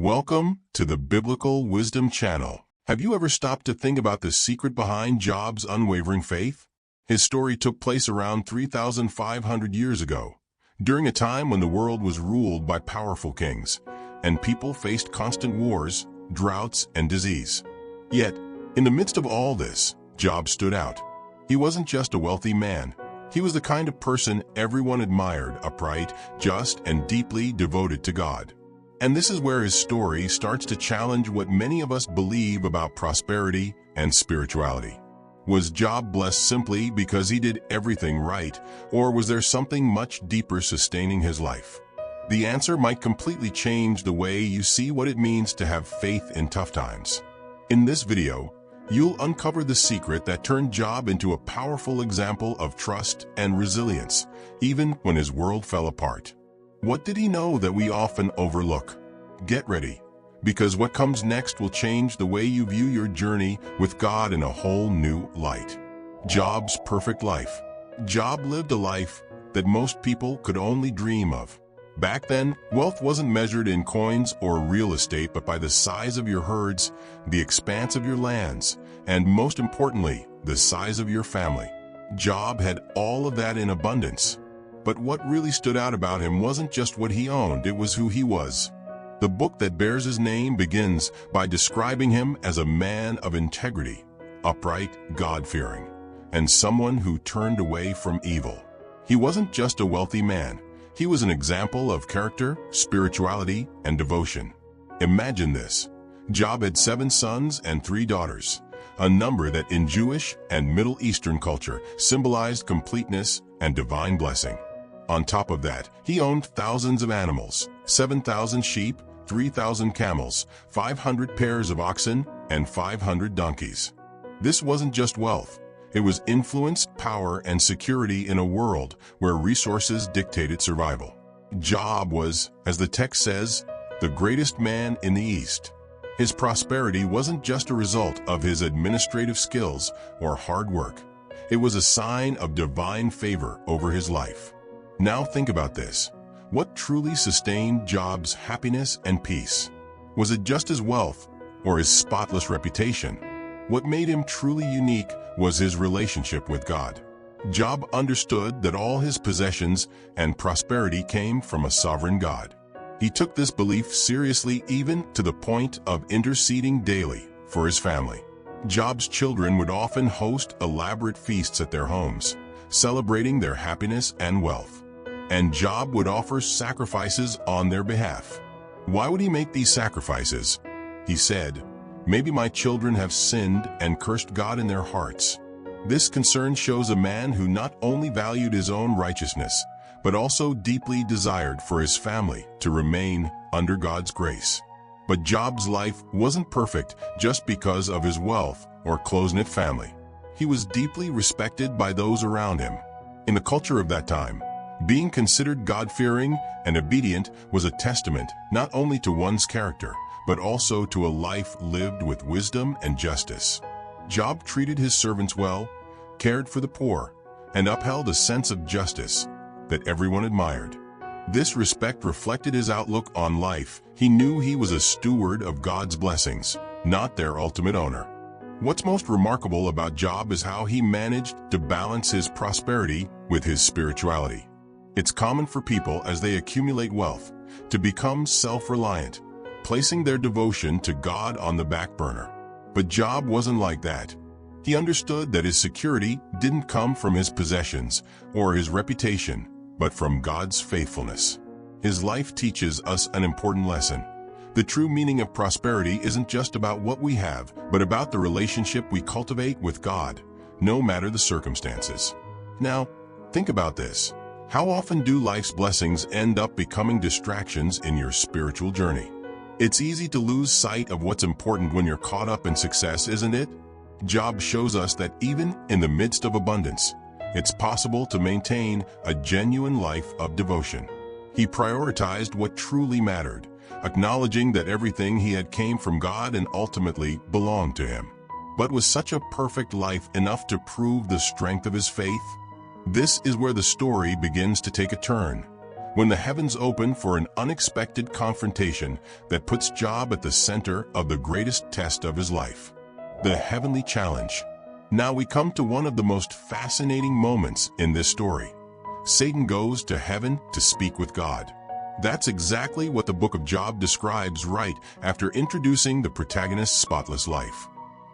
Welcome to the Biblical Wisdom Channel. Have you ever stopped to think about the secret behind Job's unwavering faith? His story took place around 3,500 years ago, during a time when the world was ruled by powerful kings, and people faced constant wars, droughts, and disease. Yet, in the midst of all this, Job stood out. He wasn't just a wealthy man. He was the kind of person everyone admired, upright, just, and deeply devoted to God. And this is where his story starts to challenge what many of us believe about prosperity and spirituality. Was Job blessed simply because he did everything right, or was there something much deeper sustaining his life? The answer might completely change the way you see what it means to have faith in tough times. In this video, you'll uncover the secret that turned Job into a powerful example of trust and resilience, even when his world fell apart. What did he know that we often overlook? Get ready, because what comes next will change the way you view your journey with God in a whole new light. Job's perfect life. Job lived a life that most people could only dream of. Back then, wealth wasn't measured in coins or real estate, but by the size of your herds, the expanse of your lands, and most importantly, the size of your family. Job had all of that in abundance. But what really stood out about him wasn't just what he owned, it was who he was. The book that bears his name begins by describing him as a man of integrity, upright, God-fearing, and someone who turned away from evil. He wasn't just a wealthy man. He was an example of character, spirituality, and devotion. Imagine this. Job had 7 sons and 3 daughters, a number that in Jewish and Middle Eastern culture symbolized completeness and divine blessing. On top of that, he owned thousands of animals, 7,000 sheep, 3,000 camels, 500 pairs of oxen, and 500 donkeys. This wasn't just wealth. It was influence, power, and security in a world where resources dictated survival. Job was, as the text says, the greatest man in the East. His prosperity wasn't just a result of his administrative skills or hard work. It was a sign of divine favor over his life. Now think about this. What truly sustained Job's happiness and peace? Was it just his wealth or his spotless reputation? What made him truly unique was his relationship with God. Job understood that all his possessions and prosperity came from a sovereign God. He took this belief seriously, even to the point of interceding daily for his family. Job's children would often host elaborate feasts at their homes, celebrating their happiness and wealth. And Job would offer sacrifices on their behalf. Why would he make these sacrifices? He said, "Maybe my children have sinned and cursed God in their hearts." This concern shows a man who not only valued his own righteousness, but also deeply desired for his family to remain under God's grace. But Job's life wasn't perfect just because of his wealth or close-knit family. He was deeply respected by those around him. In the culture of that time, being considered God-fearing and obedient was a testament not only to one's character, but also to a life lived with wisdom and justice. Job treated his servants well, cared for the poor, and upheld a sense of justice that everyone admired. This respect reflected his outlook on life. He knew he was a steward of God's blessings, not their ultimate owner. What's most remarkable about Job is how he managed to balance his prosperity with his spirituality. It's common for people, as they accumulate wealth, to become self-reliant, placing their devotion to God on the back burner. But Job wasn't like that. He understood that his security didn't come from his possessions or his reputation, but from God's faithfulness. His life teaches us an important lesson. The true meaning of prosperity isn't just about what we have, but about the relationship we cultivate with God, no matter the circumstances. Now, think about this. How often do life's blessings end up becoming distractions in your spiritual journey? It's easy to lose sight of what's important when you're caught up in success, isn't it? Job shows us that even in the midst of abundance, it's possible to maintain a genuine life of devotion. He prioritized what truly mattered, acknowledging that everything he had came from God and ultimately belonged to him. But was such a perfect life enough to prove the strength of his faith? This is where the story begins to take a turn. when the heavens open for an unexpected confrontation that puts Job at the center of the greatest test of his life, the heavenly challenge. Now we come to one of the most fascinating moments in this story. Satan goes to heaven to speak with God. That's exactly what the book of Job describes right after introducing the protagonist's spotless life.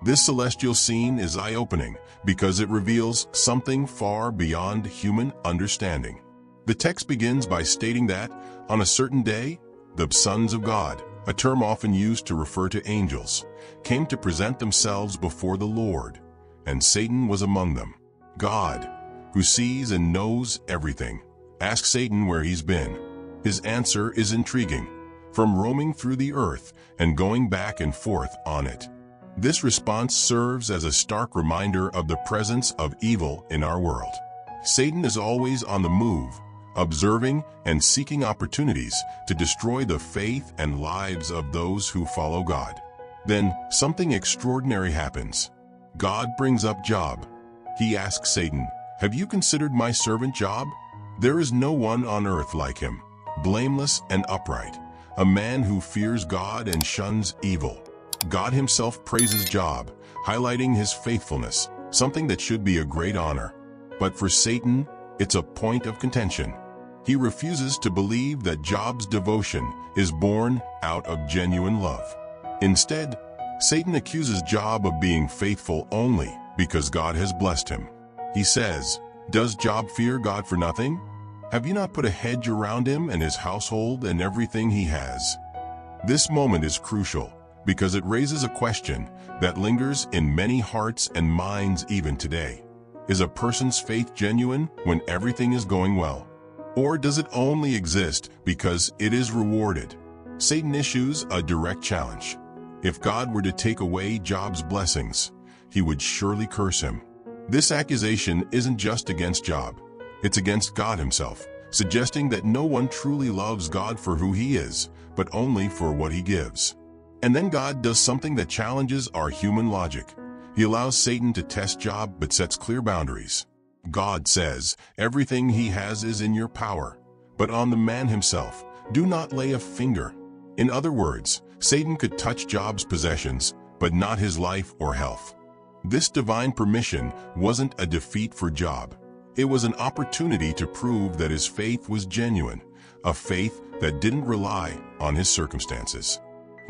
This celestial scene is eye-opening because it reveals something far beyond human understanding. The text begins by stating that, on a certain day, the sons of God, a term often used to refer to angels, came to present themselves before the Lord, and Satan was among them. God, who sees and knows everything, asks Satan where he's been. His answer is intriguing, from roaming through the earth and going back and forth on it. This response serves as a stark reminder of the presence of evil in our world. Satan is always on the move, observing and seeking opportunities to destroy the faith and lives of those who follow God. Then, something extraordinary happens. God brings up Job. He asks Satan, "Have you considered my servant Job? There is no one on earth like him, blameless and upright, a man who fears God and shuns evil." God himself praises Job, highlighting his faithfulness, something that should be a great honor. But for Satan, it's a point of contention. He refuses to believe that Job's devotion is born out of genuine love. Instead, Satan accuses Job of being faithful only because God has blessed him. He says, "Does Job fear God for nothing? Have you not put a hedge around him and his household and everything he has?" This moment is crucial because it raises a question that lingers in many hearts and minds even today. Is a person's faith genuine when everything is going well? Or does it only exist because it is rewarded? Satan issues a direct challenge. If God were to take away Job's blessings, he would surely curse him. This accusation isn't just against Job, it's against God himself, suggesting that no one truly loves God for who he is, but only for what he gives. And then God does something that challenges our human logic. He allows Satan to test Job but sets clear boundaries. God says, "Everything he has is in your power, but on the man himself, do not lay a finger." In other words, Satan could touch Job's possessions, but not his life or health. This divine permission wasn't a defeat for Job. It was an opportunity to prove that his faith was genuine, a faith that didn't rely on his circumstances.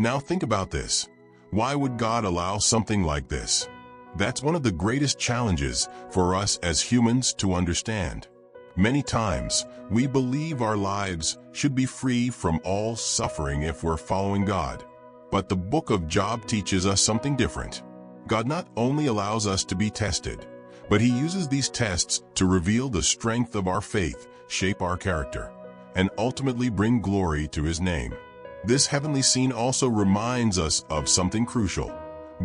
Now think about this. Why would God allow something like this? That's one of the greatest challenges for us as humans to understand. Many times, we believe our lives should be free from all suffering if we're following God. But the book of Job teaches us something different. God not only allows us to be tested, but he uses these tests to reveal the strength of our faith, shape our character, and ultimately bring glory to his name. This heavenly scene also reminds us of something crucial.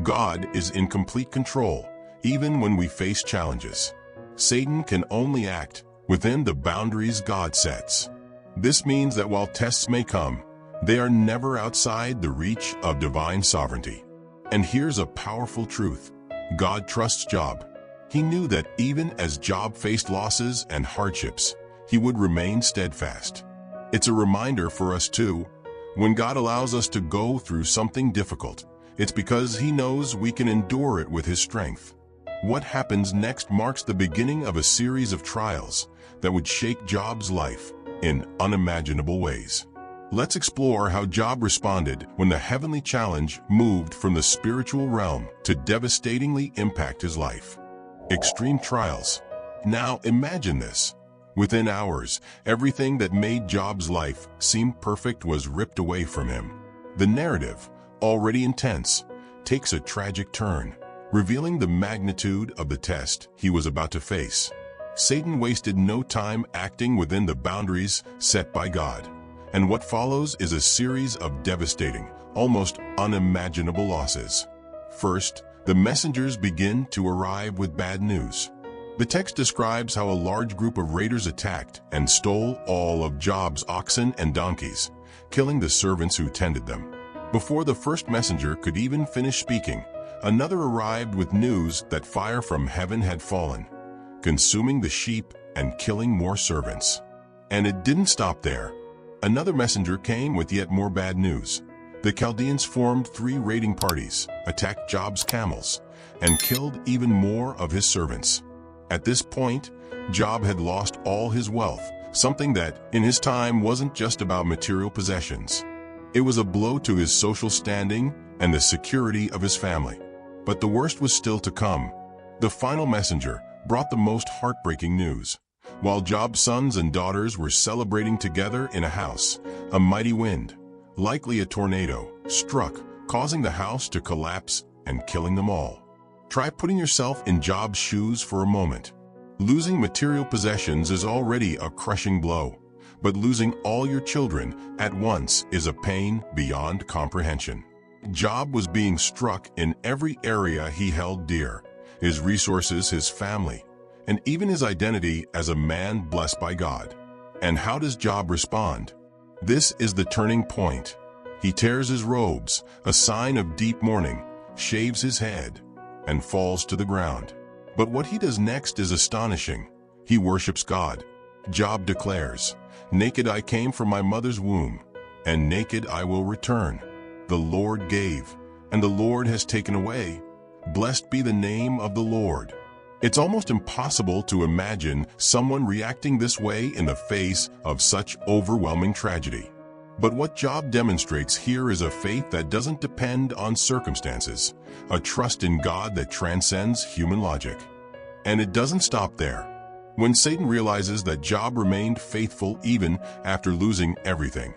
God is in complete control, even when we face challenges. Satan can only act within the boundaries God sets. This means that while tests may come, they are never outside the reach of divine sovereignty. And here's a powerful truth. God trusts Job. He knew that even as Job faced losses and hardships, he would remain steadfast. It's a reminder for us too. When God allows us to go through something difficult, it's because he knows we can endure it with his strength. What happens next marks the beginning of a series of trials that would shake Job's life in unimaginable ways. Let's explore how Job responded when the heavenly challenge moved from the spiritual realm to devastatingly impact his life. Extreme trials. Now imagine this. Within hours, everything that made Job's life seem perfect was ripped away from him. The narrative, already intense, takes a tragic turn, revealing the magnitude of the test he was about to face. Satan wasted no time acting within the boundaries set by God, and what follows is a series of devastating, almost unimaginable losses. First, the messengers begin to arrive with bad news. The text describes how a large group of raiders attacked and stole all of Job's oxen and donkeys, killing the servants who tended them. Before the first messenger could even finish speaking, another arrived with news that fire from heaven had fallen, consuming the sheep and killing more servants. And it didn't stop there. Another messenger came with yet more bad news. The Chaldeans formed 3 raiding parties, attacked Job's camels, and killed even more of his servants. At this point, Job had lost all his wealth, something that, in his time, wasn't just about material possessions. It was a blow to his social standing and the security of his family. But the worst was still to come. The final messenger brought the most heartbreaking news. While Job's sons and daughters were celebrating together in a house, a mighty wind, likely a tornado, struck, causing the house to collapse and killing them all. Try putting yourself in Job's shoes for a moment. Losing material possessions is already a crushing blow, but losing all your children at once is a pain beyond comprehension. Job was being struck in every area he held dear: his resources, his family, and even his identity as a man blessed by God. And how does Job respond? This is the turning point. He tears his robes, a sign of deep mourning, shaves his head, and falls to the ground. But what he does next is astonishing. He worships God. Job declares, "Naked I came from my mother's womb, and naked I will return. The Lord gave, and the Lord has taken away. Blessed be the name of the Lord." It's almost impossible to imagine someone reacting this way in the face of such overwhelming tragedy. But what Job demonstrates here is a faith that doesn't depend on circumstances, a trust in God that transcends human logic. And it doesn't stop there. When Satan realizes that Job remained faithful even after losing everything,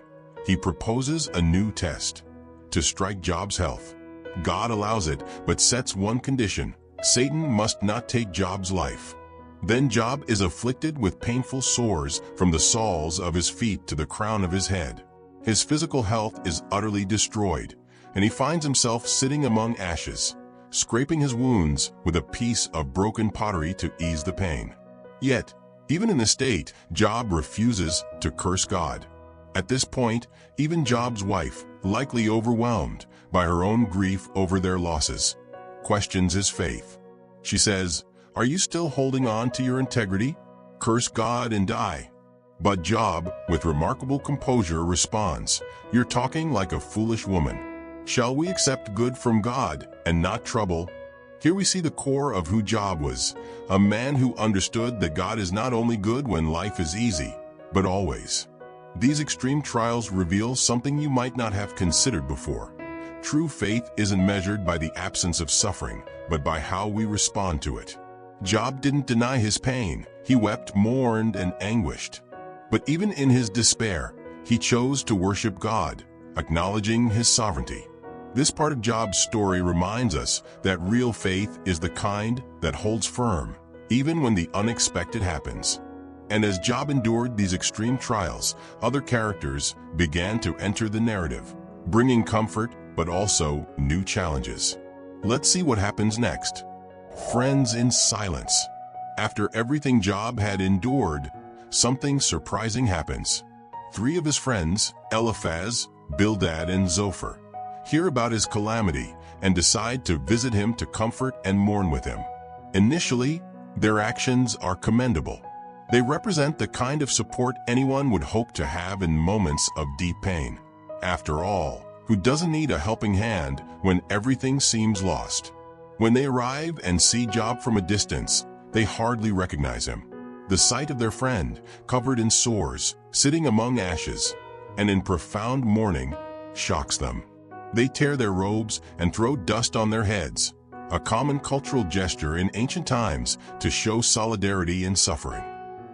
he proposes a new test: to strike Job's health. God allows it, but sets one condition: Satan must not take Job's life. Then Job is afflicted with painful sores from the soles of his feet to the crown of his head. His physical health is utterly destroyed, and he finds himself sitting among ashes, scraping his wounds with a piece of broken pottery to ease the pain. Yet, even in this state, Job refuses to curse God. At this point, even Job's wife, likely overwhelmed by her own grief over their losses, questions his faith. She says, "Are you still holding on to your integrity? Curse God and die." But Job, with remarkable composure, responds, "You're talking like a foolish woman. Shall we accept good from God and not trouble?" Here we see the core of who Job was, a man who understood that God is not only good when life is easy, but always. These extreme trials reveal something you might not have considered before. True faith isn't measured by the absence of suffering, but by how we respond to it. Job didn't deny his pain. He wept, mourned, and anguished. But even in his despair, he chose to worship God, acknowledging his sovereignty. This part of Job's story reminds us that real faith is the kind that holds firm, even when the unexpected happens. And as Job endured these extreme trials, other characters began to enter the narrative, bringing comfort but also new challenges. Let's see what happens next. Friends in silence. After everything Job had endured, something surprising happens. 3 of his friends, Eliphaz, Bildad, and Zophar, hear about his calamity and decide to visit him to comfort and mourn with him. Initially, their actions are commendable. They represent the kind of support anyone would hope to have in moments of deep pain. After all, who doesn't need a helping hand when everything seems lost? When they arrive and see Job from a distance, they hardly recognize him. The sight of their friend, covered in sores, sitting among ashes, and in profound mourning, shocks them. They tear their robes and throw dust on their heads, a common cultural gesture in ancient times to show solidarity in suffering.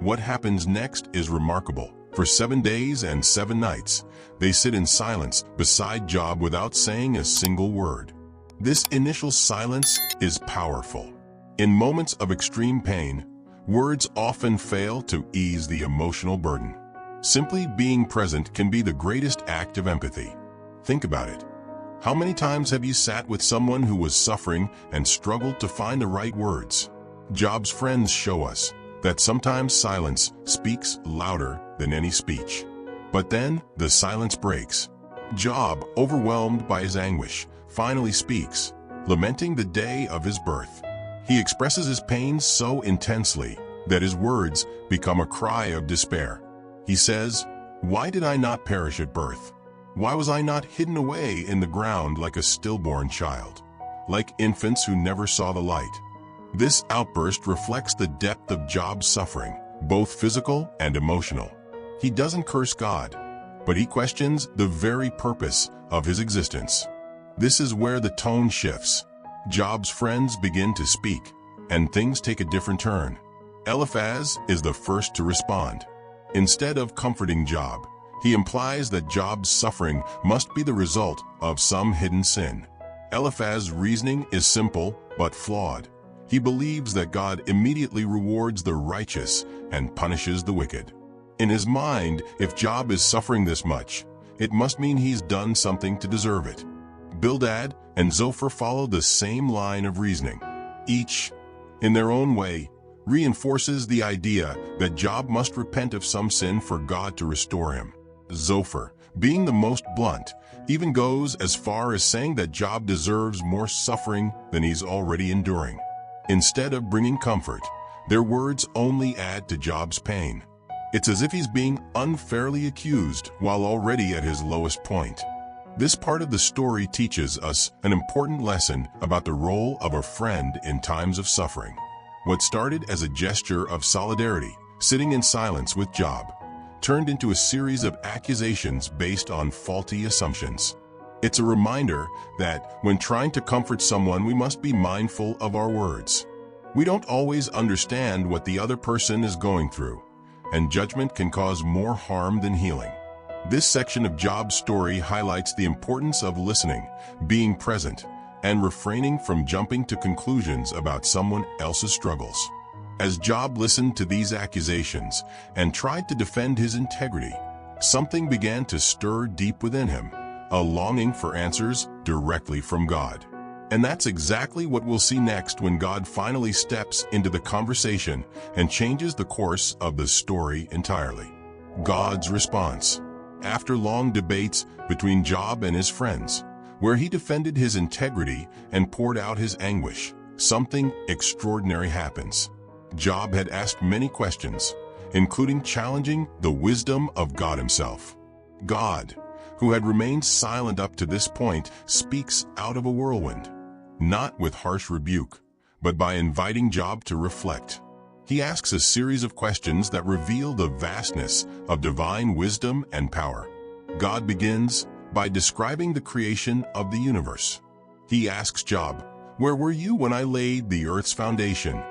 What happens next is remarkable. For 7 days and 7 nights, they sit in silence beside Job without saying a single word. This initial silence is powerful. In moments of extreme pain, words often fail to ease the emotional burden. Simply being present can be the greatest act of empathy. Think about it. How many times have you sat with someone who was suffering and struggled to find the right words? Job's friends show us that sometimes silence speaks louder than any speech. But then the silence breaks. Job, overwhelmed by his anguish, finally speaks, lamenting the day of his birth. He expresses his pain so intensely that his words become a cry of despair. He says, "Why did I not perish at birth? Why was I not hidden away in the ground like a stillborn child, like infants who never saw the light?" This outburst reflects the depth of Job's suffering, both physical and emotional. He doesn't curse God, but he questions the very purpose of his existence. This is where the tone shifts. Job's friends begin to speak, and things take a different turn. Eliphaz is the first to respond. Instead of comforting Job, he implies that Job's suffering must be the result of some hidden sin. Eliphaz's reasoning is simple but flawed. He believes that God immediately rewards the righteous and punishes the wicked. In his mind, if Job is suffering this much, it must mean he's done something to deserve it. Bildad and Zophar follow the same line of reasoning. Each, in their own way, reinforces the idea that Job must repent of some sin for God to restore him. Zophar, being the most blunt, even goes as far as saying that Job deserves more suffering than he's already enduring. Instead of bringing comfort, their words only add to Job's pain. It's as if he's being unfairly accused while already at his lowest point. This part of the story teaches us an important lesson about the role of a friend in times of suffering. What started as a gesture of solidarity, sitting in silence with Job, turned into a series of accusations based on faulty assumptions. It's a reminder that when trying to comfort someone, we must be mindful of our words. We don't always understand what the other person is going through, and judgment can cause more harm than healing. This section of Job's story highlights the importance of listening, being present, and refraining from jumping to conclusions about someone else's struggles. As Job listened to these accusations and tried to defend his integrity, something began to stir deep within him, a longing for answers directly from God. And that's exactly what we'll see next when God finally steps into the conversation and changes the course of the story entirely. God's response. After long debates between Job and his friends, where he defended his integrity and poured out his anguish, something extraordinary happens. Job had asked many questions, including challenging the wisdom of God himself. God, who had remained silent up to this point, speaks out of a whirlwind, not with harsh rebuke, but by inviting Job to reflect. He asks a series of questions that reveal the vastness of divine wisdom and power. God begins by describing the creation of the universe. He asks Job, "Where were you when I laid the earth's foundation?"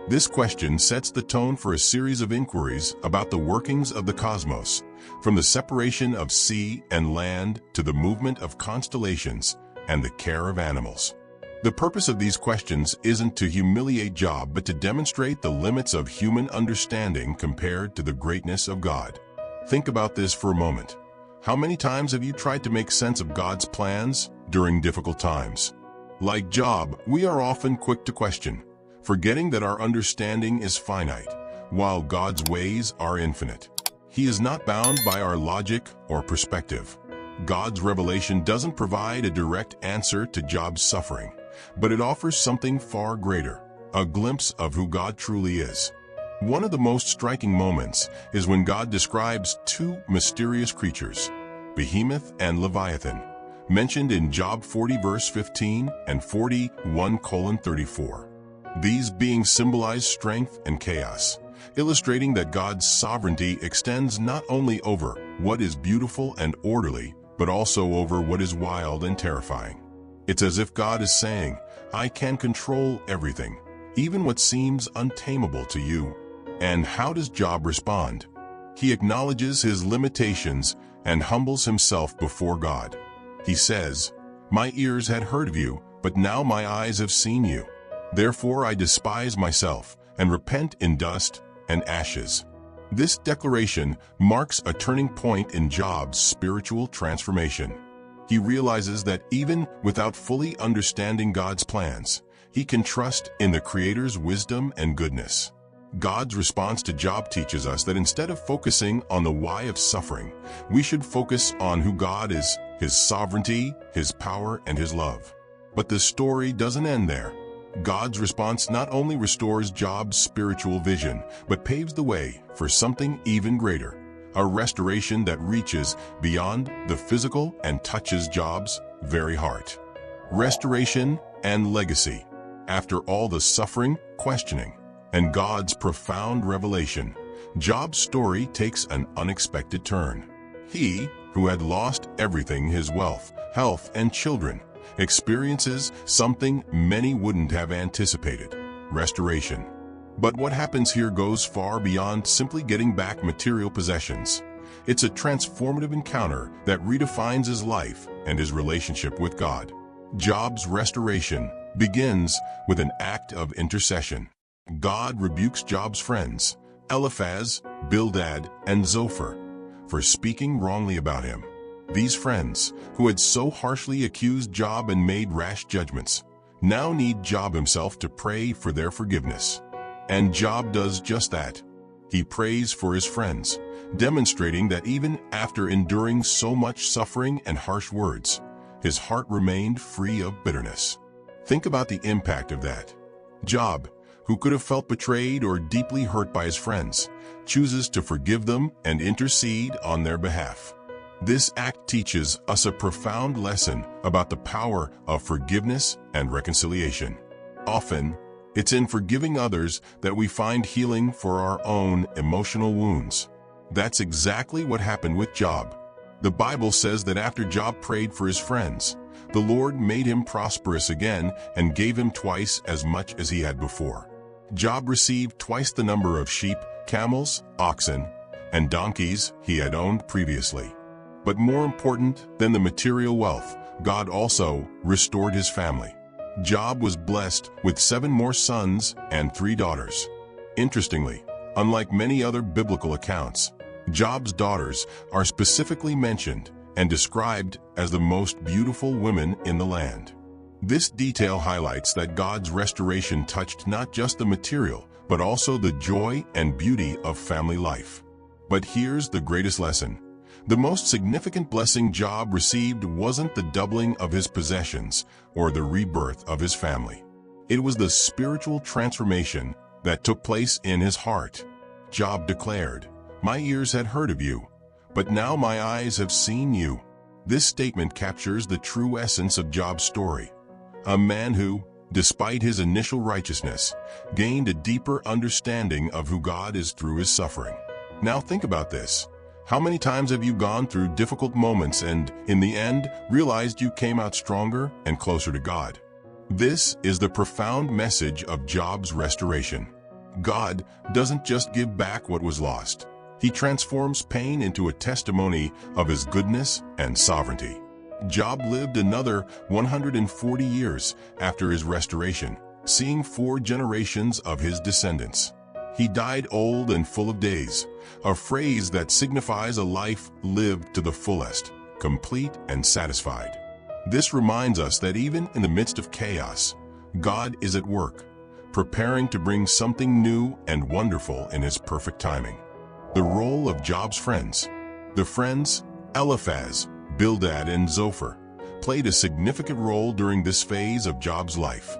This question sets the tone for a series of inquiries about the workings of the cosmos, from the separation of sea and land to the movement of constellations and the care of animals. The purpose of these questions isn't to humiliate Job, but to demonstrate the limits of human understanding compared to the greatness of God. Think about this for a moment. How many times have you tried to make sense of God's plans during difficult times? Like Job, we are often quick to question, forgetting that our understanding is finite, while God's ways are infinite. He is not bound by our logic or perspective. God's revelation doesn't provide a direct answer to Job's suffering, but it offers something far greater, a glimpse of who God truly is. One of the most striking moments is when God describes two mysterious creatures, Behemoth and Leviathan, mentioned in Job 40 verse 15 and 41:34. These beings symbolize strength and chaos, illustrating that God's sovereignty extends not only over what is beautiful and orderly, but also over what is wild and terrifying. It's as if God is saying, "I can control everything, even what seems untamable to you." And how does Job respond? He acknowledges his limitations and humbles himself before God. He says, "My ears had heard of you, but now my eyes have seen you. Therefore I despise myself and repent in dust and ashes." This declaration marks a turning point in Job's spiritual transformation. He realizes that even without fully understanding God's plans, he can trust in the Creator's wisdom and goodness. God's response to Job teaches us that instead of focusing on the why of suffering, we should focus on who God is, His sovereignty, His power, and His love. But the story doesn't end there. God's response not only restores Job's spiritual vision, but paves the way for something even greater, a restoration that reaches beyond the physical and touches Job's very heart. Restoration and legacy. After all the suffering, questioning, and God's profound revelation, Job's story takes an unexpected turn. He, who had lost everything, his wealth, health, and children, experiences something many wouldn't have anticipated: restoration. But what happens here goes far beyond simply getting back material possessions. It's a transformative encounter that redefines his life and his relationship with God. Job's restoration begins with an act of intercession. God rebukes Job's friends, Eliphaz, Bildad, and Zophar, for speaking wrongly about him. These friends, who had so harshly accused Job and made rash judgments, now need Job himself to pray for their forgiveness. And Job does just that. He prays for his friends, demonstrating that even after enduring so much suffering and harsh words, his heart remained free of bitterness. Think about the impact of that. Job, who could have felt betrayed or deeply hurt by his friends, chooses to forgive them and intercede on their behalf. This act teaches us a profound lesson about the power of forgiveness and reconciliation. Often, it's in forgiving others that we find healing for our own emotional wounds. That's exactly what happened with Job. The Bible says that after Job prayed for his friends, the Lord made him prosperous again and gave him twice as much as he had before. Job received twice the number of sheep, camels, oxen, and donkeys he had owned previously. But more important than the material wealth, God also restored his family. Job was blessed with 7 more sons and 3 daughters. Interestingly, unlike many other biblical accounts, Job's daughters are specifically mentioned and described as the most beautiful women in the land. This detail highlights that God's restoration touched not just the material, but also the joy and beauty of family life. But here's the greatest lesson. The most significant blessing Job received wasn't the doubling of his possessions or the rebirth of his family. It was the spiritual transformation that took place in his heart. Job declared, "My ears had heard of you, but now my eyes have seen you." This statement captures the true essence of Job's story. A man who, despite his initial righteousness, gained a deeper understanding of who God is through his suffering. Now think about this. How many times have you gone through difficult moments and, in the end, realized you came out stronger and closer to God? This is the profound message of Job's restoration. God doesn't just give back what was lost. He transforms pain into a testimony of his goodness and sovereignty. Job lived another 140 years after his restoration, seeing 4 generations of his descendants. He died old and full of days, a phrase that signifies a life lived to the fullest, complete and satisfied. This reminds us that even in the midst of chaos, God is at work, preparing to bring something new and wonderful in his perfect timing. The role of Job's friends. The friends, Eliphaz, Bildad, and Zophar, played a significant role during this phase of Job's life.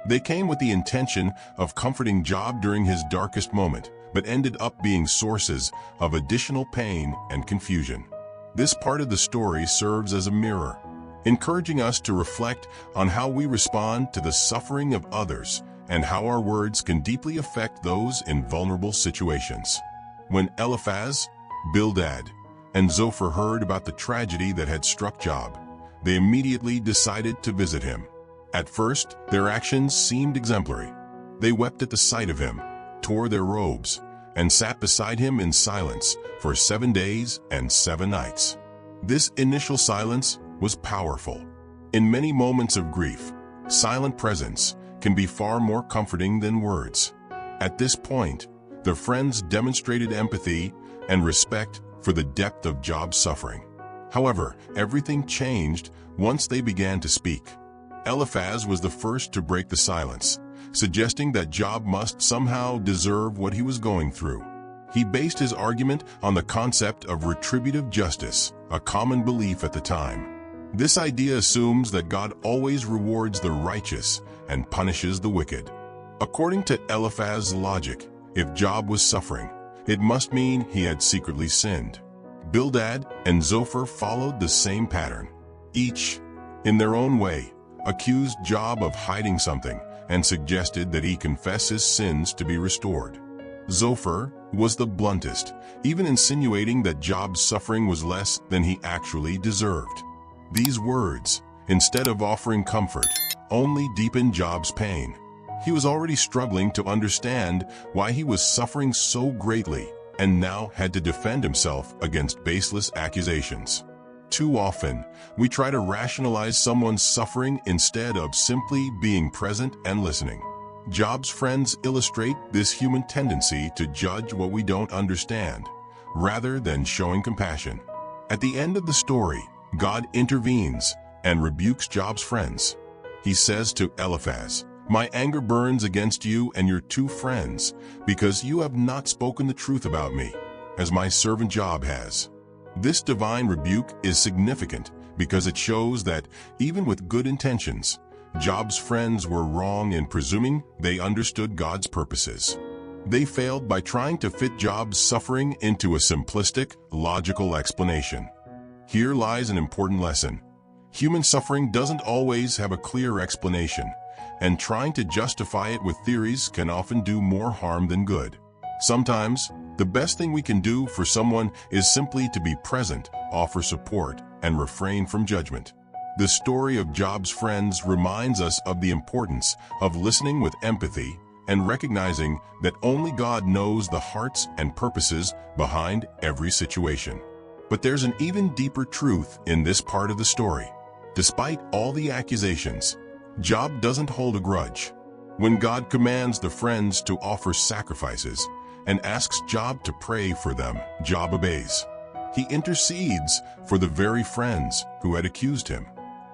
They came with the intention of comforting Job during his darkest moment, but ended up being sources of additional pain and confusion. This part of the story serves as a mirror, encouraging us to reflect on how we respond to the suffering of others and how our words can deeply affect those in vulnerable situations. When Eliphaz, Bildad, and Zophar heard about the tragedy that had struck Job, they immediately decided to visit him. At first, their actions seemed exemplary. They wept at the sight of him, tore their robes, and sat beside him in silence for 7 days and 7 nights. This initial silence was powerful. In many moments of grief, silent presence can be far more comforting than words. At this point, the friends demonstrated empathy and respect for the depth of Job's suffering. However, everything changed once they began to speak. Eliphaz was the first to break the silence, suggesting that Job must somehow deserve what he was going through. He based his argument on the concept of retributive justice, a common belief at the time. This idea assumes that God always rewards the righteous and punishes the wicked. According to Eliphaz's logic, if Job was suffering, it must mean he had secretly sinned. Bildad and Zophar followed the same pattern. Each, in their own way, accused Job of hiding something and suggested that he confess his sins to be restored. Zophar was the bluntest, even insinuating that Job's suffering was less than he actually deserved. These words, instead of offering comfort, only deepened Job's pain. He was already struggling to understand why he was suffering so greatly and now had to defend himself against baseless accusations. Too often, we try to rationalize someone's suffering instead of simply being present and listening. Job's friends illustrate this human tendency to judge what we don't understand, rather than showing compassion. At the end of the story, God intervenes and rebukes Job's friends. He says to Eliphaz, "My anger burns against you and your two friends, because you have not spoken the truth about me, as my servant Job has." This divine rebuke is significant because it shows that, even with good intentions, Job's friends were wrong in presuming they understood God's purposes. They failed by trying to fit Job's suffering into a simplistic, logical explanation. Here lies an important lesson. Human suffering doesn't always have a clear explanation, and trying to justify it with theories can often do more harm than good. Sometimes, the best thing we can do for someone is simply to be present, offer support, and refrain from judgment. The story of Job's friends reminds us of the importance of listening with empathy and recognizing that only God knows the hearts and purposes behind every situation. But there's an even deeper truth in this part of the story. Despite all the accusations, Job doesn't hold a grudge. When God commands the friends to offer sacrifices and asks Job to pray for them, Job obeys. He intercedes for the very friends who had accused him.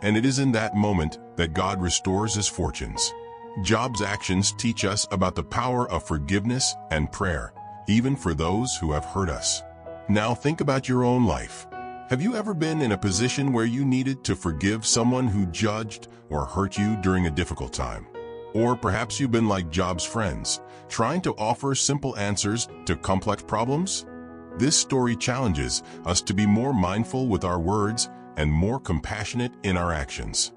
And it is in that moment that God restores his fortunes. Job's actions teach us about the power of forgiveness and prayer, even for those who have hurt us. Now think about your own life. Have you ever been in a position where you needed to forgive someone who judged or hurt you during a difficult time? Or perhaps you've been like Job's friends, trying to offer simple answers to complex problems? This story challenges us to be more mindful with our words and more compassionate in our actions.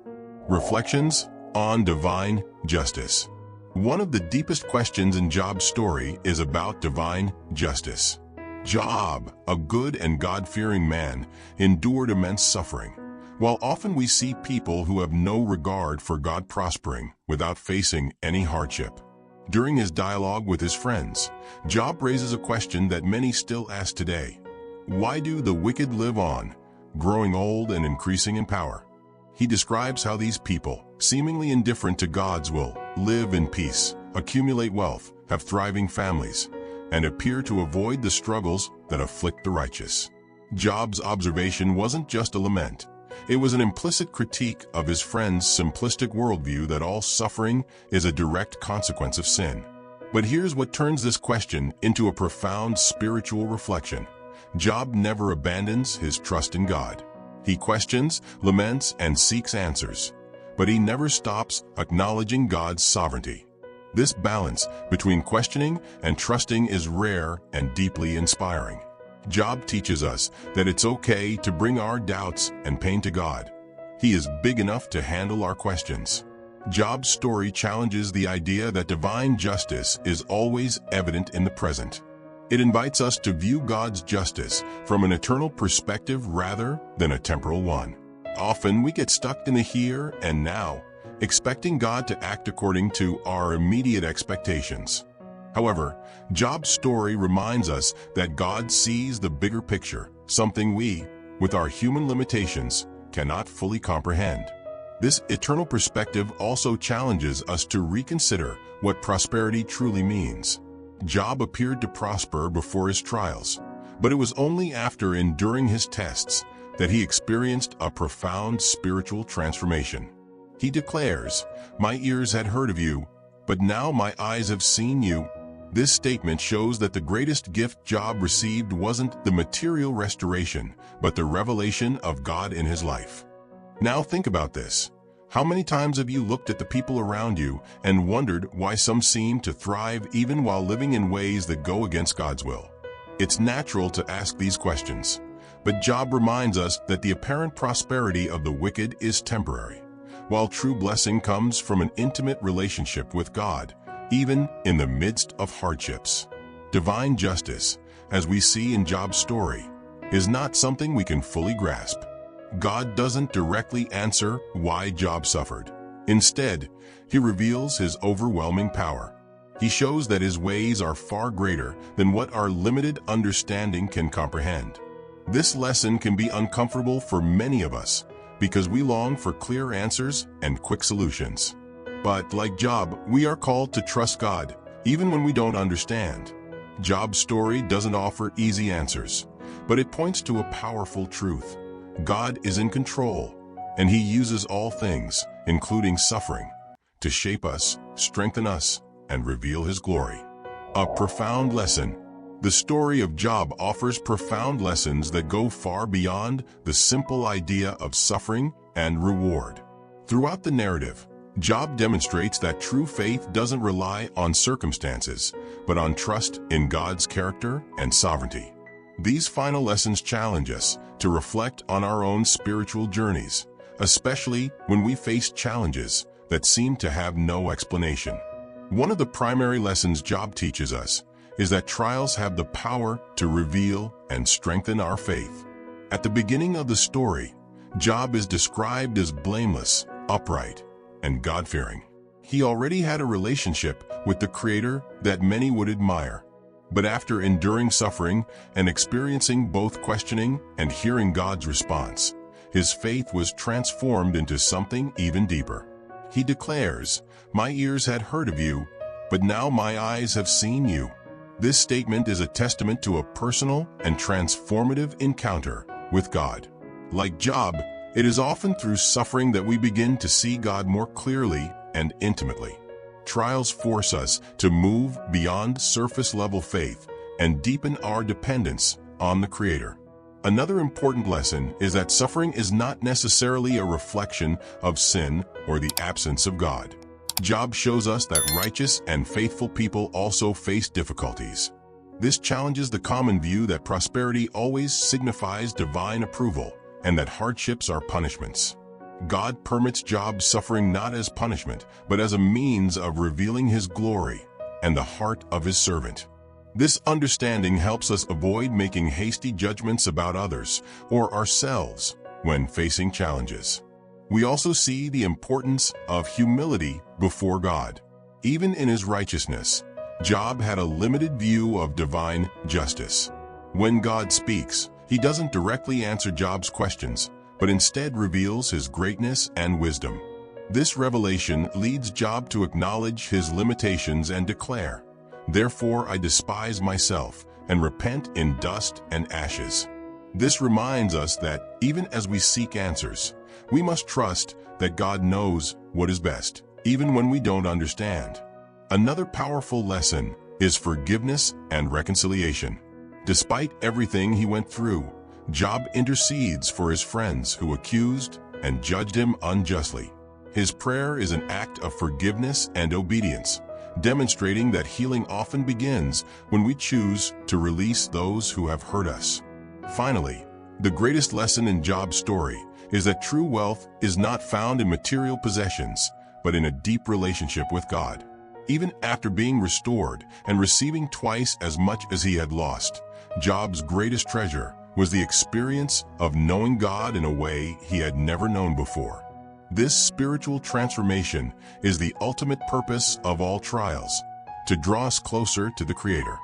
Reflections on divine justice. One of the deepest questions in Job's story is about divine justice. Job, a good and God-fearing man, endured immense suffering. While often we see people who have no regard for God prospering without facing any hardship. During his dialogue with his friends, Job raises a question that many still ask today. Why do the wicked live on, growing old and increasing in power? He describes how these people, seemingly indifferent to God's will, live in peace, accumulate wealth, have thriving families, and appear to avoid the struggles that afflict the righteous. Job's observation wasn't just a lament. It was an implicit critique of his friend's simplistic worldview that all suffering is a direct consequence of sin. But here's what turns this question into a profound spiritual reflection. Job never abandons his trust in God. He questions, laments, and seeks answers, but he never stops acknowledging God's sovereignty. This balance between questioning and trusting is rare and deeply inspiring. Job teaches us that it's okay to bring our doubts and pain to God. He is big enough to handle our questions. Job's story challenges the idea that divine justice is always evident in the present. It invites us to view God's justice from an eternal perspective rather than a temporal one. Often we get stuck in the here and now, expecting God to act according to our immediate expectations. However, Job's story reminds us that God sees the bigger picture, something we, with our human limitations, cannot fully comprehend. This eternal perspective also challenges us to reconsider what prosperity truly means. Job appeared to prosper before his trials, but it was only after enduring his tests that he experienced a profound spiritual transformation. He declares, "My ears had heard of you, but now my eyes have seen you." This statement shows that the greatest gift Job received wasn't the material restoration, but the revelation of God in his life. Now think about this. How many times have you looked at the people around you and wondered why some seem to thrive even while living in ways that go against God's will? It's natural to ask these questions, But Job reminds us that the apparent prosperity of the wicked is temporary, while true blessing comes from an intimate relationship with God, even in the midst of hardships. Divine justice, as we see in Job's story, is not something we can fully grasp. God doesn't directly answer why Job suffered. Instead, he reveals his overwhelming power. He shows that his ways are far greater than what our limited understanding can comprehend. This lesson can be uncomfortable for many of us because we long for clear answers and quick solutions. But like Job, we are called to trust God, even when we don't understand. Job's story doesn't offer easy answers, but it points to a powerful truth. God is in control, and he uses all things, including suffering, to shape us, strengthen us, and reveal his glory. A profound lesson. The story of Job offers profound lessons that go far beyond the simple idea of suffering and reward. Throughout the narrative, Job demonstrates that true faith doesn't rely on circumstances, but on trust in God's character and sovereignty. These final lessons challenge us to reflect on our own spiritual journeys, especially when we face challenges that seem to have no explanation. One of the primary lessons Job teaches us is that trials have the power to reveal and strengthen our faith. At the beginning of the story, Job is described as blameless, upright, and God-fearing. He already had a relationship with the Creator that many would admire. But after enduring suffering and experiencing both questioning and hearing God's response, his faith was transformed into something even deeper. He declares, "My ears had heard of you, but now my eyes have seen you." This statement is a testament to a personal and transformative encounter with God. Like Job, it is often through suffering that we begin to see God more clearly and intimately. Trials force us to move beyond surface-level faith and deepen our dependence on the Creator. Another important lesson is that suffering is not necessarily a reflection of sin or the absence of God. Job shows us that righteous and faithful people also face difficulties. This challenges the common view that prosperity always signifies divine approval and that hardships are punishments. God permits Job's suffering not as punishment, but as a means of revealing his glory and the heart of his servant. This understanding helps us avoid making hasty judgments about others or ourselves when facing challenges. We also see the importance of humility before God. Even in his righteousness, Job had a limited view of divine justice. When God speaks, he doesn't directly answer Job's questions, but instead reveals his greatness and wisdom. This revelation leads Job to acknowledge his limitations and declare, "Therefore I despise myself and repent in dust and ashes." This reminds us that even as we seek answers, we must trust that God knows what is best, even when we don't understand. Another powerful lesson is forgiveness and reconciliation. Despite everything he went through, Job intercedes for his friends who accused and judged him unjustly. His prayer is an act of forgiveness and obedience, demonstrating that healing often begins when we choose to release those who have hurt us. Finally, the greatest lesson in Job's story is that true wealth is not found in material possessions, but in a deep relationship with God. Even after being restored and receiving twice as much as he had lost, Job's greatest treasure was the experience of knowing God in a way he had never known before. This spiritual transformation is the ultimate purpose of all trials, to draw us closer to the Creator.